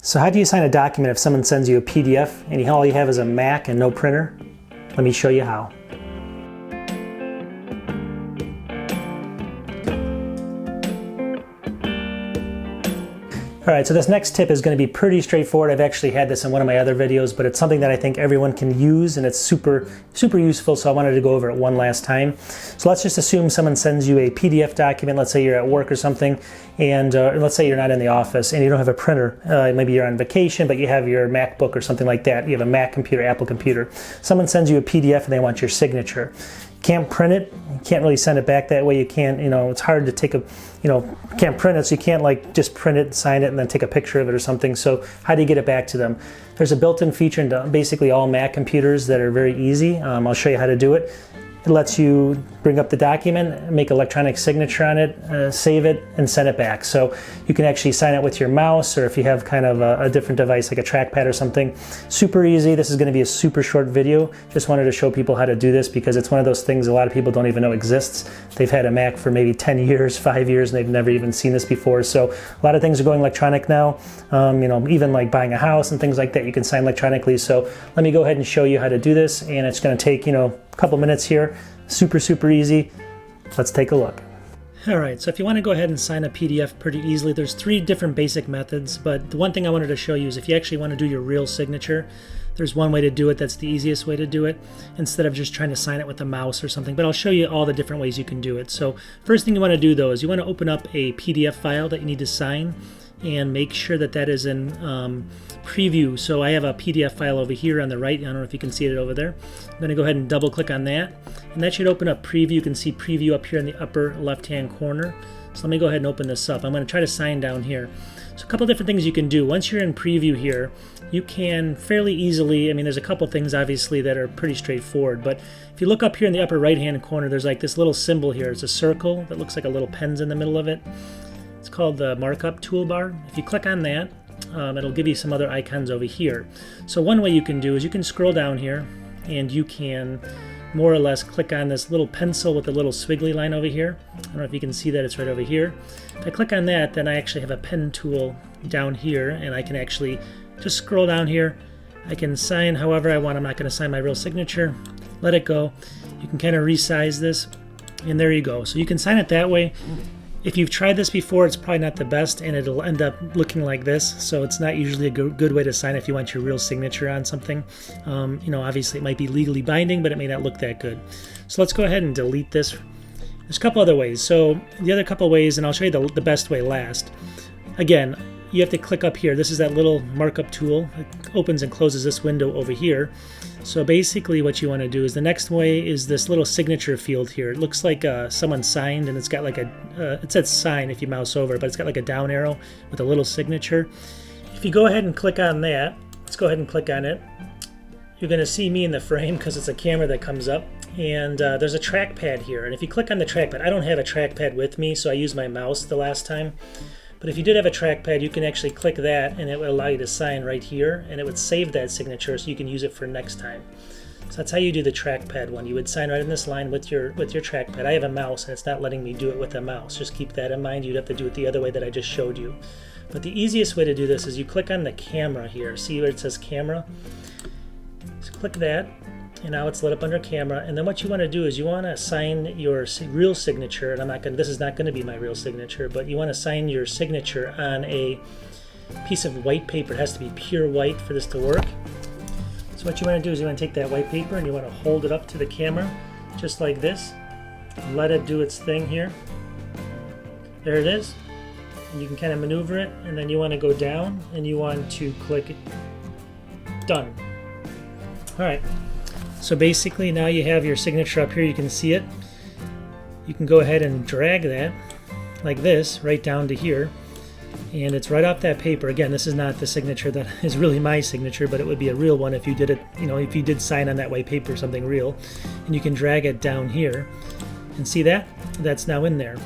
So how do you sign a document if someone sends you a PDF and all you have is a Mac and no printer? Let me show you how. Alright, so this next tip is going to be pretty straightforward. I've actually had this in one of my other videos, but it's something that I think everyone can use and it's super useful, so I wanted to go over it one last time. So let's just assume someone sends you a PDF document. Let's say you're at work or something, and let's say you're not in the office and you don't have a printer. Maybe you're on vacation, but you have your MacBook or something like that. You have a Mac computer, Apple computer. Someone sends you a PDF and they want your signature. Can't print it, you can't really send it back that way. You can't, it's hard to take a, can't print it, so you can't like just print it, sign it, and then take a picture of it or something. So how do you get it back to them? There's a built-in feature into basically all Mac computers that are very easy. I'll show you how to do it. It lets you bring up the document, make electronic signature on it, save it, and send it back. So you can actually sign it with your mouse, or if you have kind of a different device like a trackpad or something. Super easy. This is going to be a super short video. Just wanted to show people how to do this because it's one of those things a lot of people don't even know exists. They've had a Mac for maybe 10 years, 5 years, and they've never even seen this before. So a lot of things are going electronic now. Even like buying a house and things like that, you can sign electronically. So let me go ahead and show you how to do this, and it's going to take, a couple minutes here. Super easy. Let's take a look. Alright, so if you want to go ahead and sign a PDF pretty easily, there's 3 different basic methods, but the one thing I wanted to show you is if you actually want to do your real signature, there's one way to do it that's the easiest way to do it, instead of just trying to sign it with a mouse or something, but I'll show you all the different ways you can do it. So first thing you want to do though is you want to open up a PDF file that you need to sign and make sure that that is in preview. So I have a PDF file over here on the right. I don't know if you can see it over there. I'm going to go ahead and double click on that, and that should open up preview. You can see preview up here in the upper left hand corner. So let me go ahead and open this up. I'm going to try to sign down here. So a couple different things you can do. Once you're in preview here, you can fairly easily, there's a couple things obviously that are pretty straightforward, but if you look up here in the upper right hand corner, there's like this little symbol here. It's a circle that looks like a little pen's in the middle of it. It's called the markup toolbar. If you click on that, it'll give you some other icons over here. So one way you can do is you can scroll down here and you can more or less click on this little pencil with a little squiggly line over here. I don't know if you can see that, it's right over here. If I click on that, then I actually have a pen tool down here, and I can actually just scroll down here. I can sign however I want. I'm not going to sign my real signature. Let it go. You can kind of resize this, and there you go. So you can sign it that way. If you've tried this before, it's probably not the best, and it'll end up looking like this. So it's not usually a good way to sign if you want your real signature on something. Obviously it might be legally binding, but it may not look that good. So let's go ahead and delete this. There's a couple other ways. So the other couple ways, and I'll show you the best way last. Again, you have to click up here. This is that little markup tool. It opens and closes this window over here. So basically what you want to do is the next way is this little signature field here. It looks like someone signed, and it's got like it says sign if you mouse over, but it's got like a down arrow with a little signature. If you go ahead and click on that, let's go ahead and click on it. You're going to see me in the frame because it's a camera that comes up, and there's a trackpad here. And if you click on the trackpad, I don't have a trackpad with me, so I used my mouse the last time. But if you did have a trackpad, you can actually click that, and it would allow you to sign right here, and it would save that signature so you can use it for next time. So that's how you do the trackpad one. You would sign right in this line with your trackpad. I have a mouse, and it's not letting me do it with a mouse. Just keep that in mind. You'd have to do it the other way that I just showed you. But the easiest way to do this is you click on the camera here. See where it says camera? So click that, and now it's lit up under camera. And then what you want to do is you want to sign your real signature, and this is not going to be my real signature, but you want to sign your signature on a piece of white paper. It has to be pure white for this to work. So what you want to do is you want to take that white paper and you want to hold it up to the camera just like this. Let it do its thing here. There it is. And you can kind of maneuver it, and then you want to go down and you want to click done. Alright. So basically now you have your signature up here, you can see it. You can go ahead and drag that like this right down to here, and it's right off that paper. Again, this is not the signature that is really my signature, but it would be a real one if you did it, if you did sign on that white paper something real. And you can drag it down here and see that? That's now in there.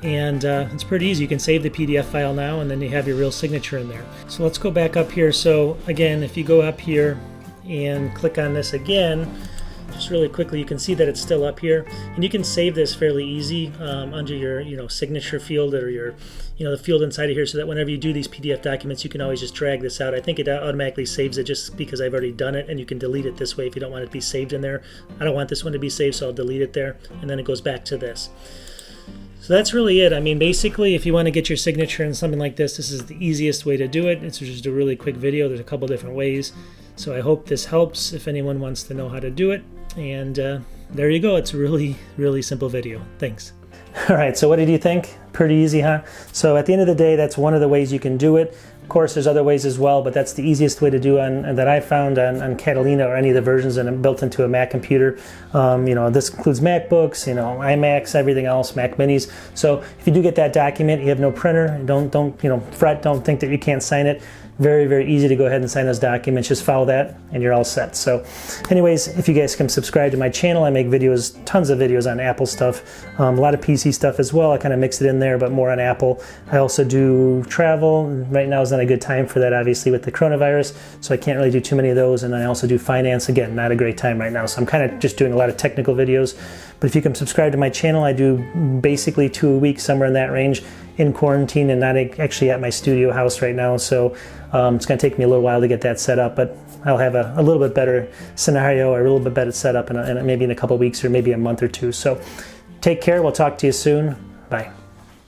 And it's pretty easy. You can save the PDF file now, and then you have your real signature in there. So let's go back up here. So again, if you go up here and click on this again, just really quickly, you can see that it's still up here, and you can save this fairly easy under your signature field, or your the field inside of here, so that whenever you do these PDF documents, you can always just drag this out. I think it automatically saves it just because I've already done it, and you can delete it this way if you don't want it to be saved in there. I don't want this one to be saved, so I'll delete it there, and then it goes back to this. So that's really it. I mean, basically, if you want to get your signature in something like this is the easiest way to do it. It's just a really quick video. There's a couple different ways. So I hope this helps if anyone wants to know how to do it. And there you go. It's a really, really simple video. Thanks. All right, so what did you think? Pretty easy, huh? So at the end of the day, that's one of the ways you can do it. Of course, there's other ways as well, but that's the easiest way to do it that I found on Catalina or any of the versions that are built into a Mac computer. This includes MacBooks, iMacs, everything else, Mac Minis. So if you do get that document, you have no printer, don't fret, don't think that you can't sign it. Very, very easy to go ahead and sign those documents. Just follow that and you're all set. So anyways, if you guys can subscribe to my channel, I make videos, tons of videos on Apple stuff, a lot of PC stuff as well. I kind of mix it in there, but more on Apple. I also do travel. Right now is not a good time for that, obviously, with the coronavirus, so I can't really do too many of those. And I also do finance. Again, not a great time right now, so I'm kind of just doing a lot of technical videos. But if you can subscribe to my channel, I do basically 2 a week, somewhere in that range, in quarantine and not actually at my studio house right now. So it's going to take me a little while to get that set up, but I'll have a little bit better scenario or a little bit better setup maybe in a couple weeks or maybe a month or two. So take care. We'll talk to you soon. Bye.